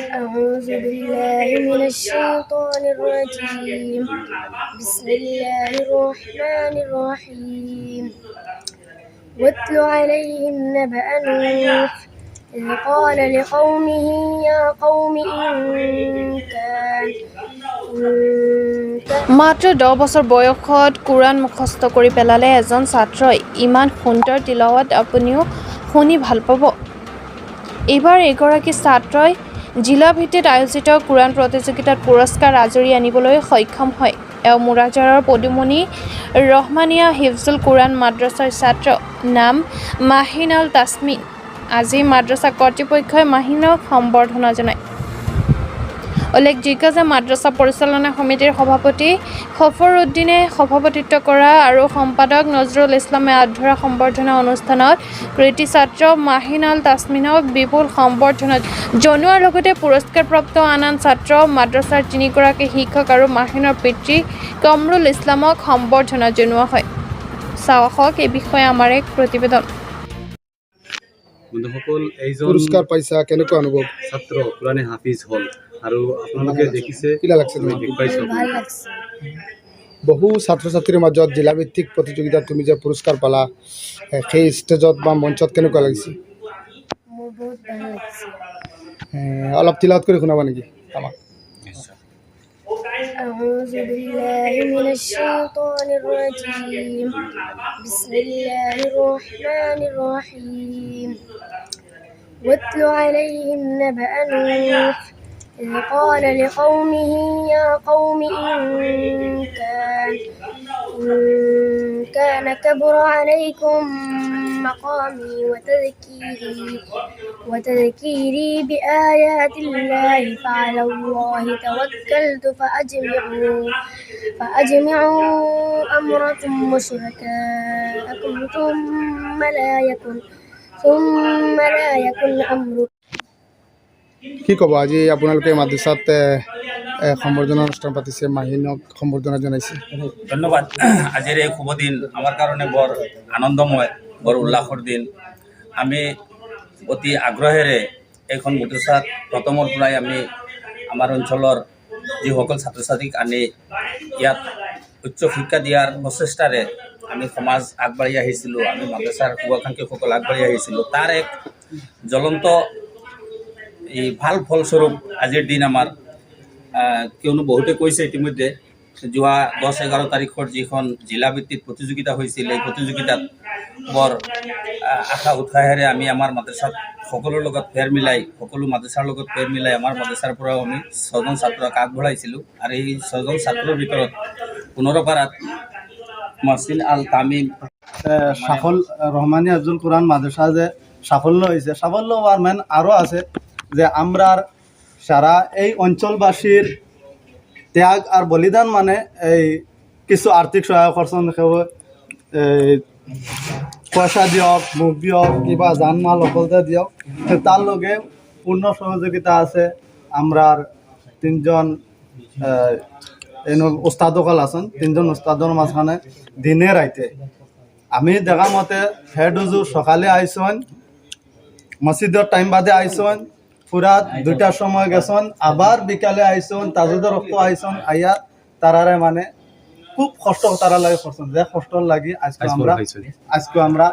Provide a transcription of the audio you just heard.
أعوذ بالله من الشيطان الرجيم بسم الله الرحمن الرحيم واتل عليهم نبأ نوح إذ قال لقومه يا قوم মাত্ৰ 10 বছৰ বয়সত কুৰাণ মুখস্থ কৰি পেলালে এজন ছাত্ৰই। ইমান সুন্দৰ তিলাৱত আপুনিও শুনি ভাল পাব। এইবাৰ এগৰাকী ছাত্ৰই জিলা ভিত্তিত আয়োজিত কুৰাণ প্ৰতিযোগিতাত পুৰস্কাৰ আজৰি আনিবলৈ সক্ষম হয়। এওঁ মুৰাজাৰৰ পদুমণি ৰহমানিয়া হিফজুল কুৰাণ মাদ্ৰাছাৰ ছাত্ৰ, নাম মাহিন আল তাছমিন। আজি মাদ্ৰাছা কৰ্তৃপক্ষই মাহিনক সম্বৰ্ধনা জনায়। উল্লেখযোগ্য যে মাদ্ৰাছা পৰিচালনা সমিতিৰ সভাপতি খফৰ উদ্দিনে সভাপতিত্ব কৰা আৰু সম্পাদক নজৰুল ইছলামে আগবঢ়োৱা সম্বৰ্ধনা অনুষ্ঠানত কৃতি ছাত্ৰ মাহিন আল তাছমিনক বিপুল সম্বৰ্ধনা জনোৱাৰ লগতে পুৰস্কাৰপ্ৰাপ্ত আন ছাত্ৰ, মাদ্ৰাছাৰ 3গৰাকী শিক্ষক আৰু মাহিনৰ পিতৃ কমৰুল ইছলামক সম্বৰ্ধনা জনোৱা হয়। চাওক এই বিষয়ে আমাৰ এক প্ৰতিবেদন। বন্ধুসকল, এইজন পুৰস্কাৰ পাইছা, কেনেকুৱা অনুভৱ? ছাত্ৰ কুৰাণে হাফিজ হ'ল আৰু আপোনালোকে দেখিছে কিলা লাগছে আমি তোমাক? দেখুৱাইছো। ভাল লাগছে। বহু ছাত্ৰ ছাত্ৰীৰ মাজত জিলাভিত্তিক প্ৰতিযোগিতাত তুমি যে পুৰস্কাৰ পালা, সেই ষ্টেজত বা মঞ্চত কেনেকুৱা লাগিছে? মোৰ বহুত ভাল লাগছে। অলপ তিলাৱত কৰি শুনাবা নেকি আমাক? أعوذ بالله من الشيطان الرجيم بسم الله الرحمن الرحيم واتل عليهم نبأ نوح إذ قال لقومه يا قوم إن كان كبر عليكم مقامي وتذكيري بآيات الله فعلى الله توكلت فأجمعوا أمركم وشركاءكم ثم لا يكن أمركم। কি ক'ব, আজি আপোনালোকে মাদ্ৰাছাত সম্বৰ্ধনা অনুষ্ঠান পাতিছে, মাহিনক সম্বৰ্ধনা জনাইছে? ধন্যবাদ। আজিৰ এই শুভ দিন আমাৰ কাৰণে বৰ আনন্দময়, বৰ উল্লাসৰ দিন। আমি অতি আগ্ৰহেৰে এইখন মাদ্ৰাছাত প্ৰথমৰ পৰাই আমি আমাৰ অঞ্চলৰ যিসকল ছাত্ৰ ছাত্ৰীক আনি ইয়াত উচ্চ শিক্ষা দিয়াৰ প্ৰচেষ্টাৰে আমি সমাজ আগবাঢ়ি আহিছিলোঁ, আমি মাদ্ৰাছাৰ শুভাকাংক্ষীসকল আগবাঢ়ি আহিছিলোঁ। তাৰ এক জ্বলন্ত এই ভাল ফলস্বৰূপ আজিৰ দিন আমাৰ। কিয়নো বহুতে কৈছে ইতিমধ্যে যোৱা 10-11 তাৰিখৰ যিখন জিলাভিত্তিক প্ৰতিযোগিতা হৈছিল, এই প্ৰতিযোগিতাত বৰ আশা উৎসাহেৰে আমি আমাৰ মাদ্ৰাছাত সকলো মাদ্ৰাছাৰ লগত ফেৰ মিলাই আমাৰ মাদ্ৰাছাৰ পৰাও আমি 6জন ছাত্ৰক আগবঢ়াইছিলোঁ। আৰু এই 6জন ছাত্ৰৰ ভিতৰত 15 পাৰাত মাহিন আল তামিম সফল রহমানিয়া হিফজুল কুরাণ মাদ্রাসা যে সাফল্য হয়েছে, সাফল্য হওয়ার মেন আরও আছে যে আমরার সারা এই অঞ্চলবাসীর ত্যাগ আর বলিদান, মানে এই কিছু আর্থিক সহায়ক খরচন পয়সা দিয়ক, মুখ দিয়ক, কিবা যান মাল সকলতে দিয়ক, তার লগে পূর্ণ সহযোগিতা আছে। আমরার 3জন উস্তাদসকল আছেন, 3জন উস্তাদর মাঝখানে দিনে রাইতে আমি দেখা মতে হেড হুজুর সকালে আইসন, মসজিদের টাইম বাদে আইসন, পুরা 2টার সময় গেছেন, আবার বিকালে আইসন, তাজুদের রক্ত আইসন, আইয়া তারারে মানে খুব কষ্ট তারা লাগে করছেন, যে কষ্ট লাগি আজকে আমরা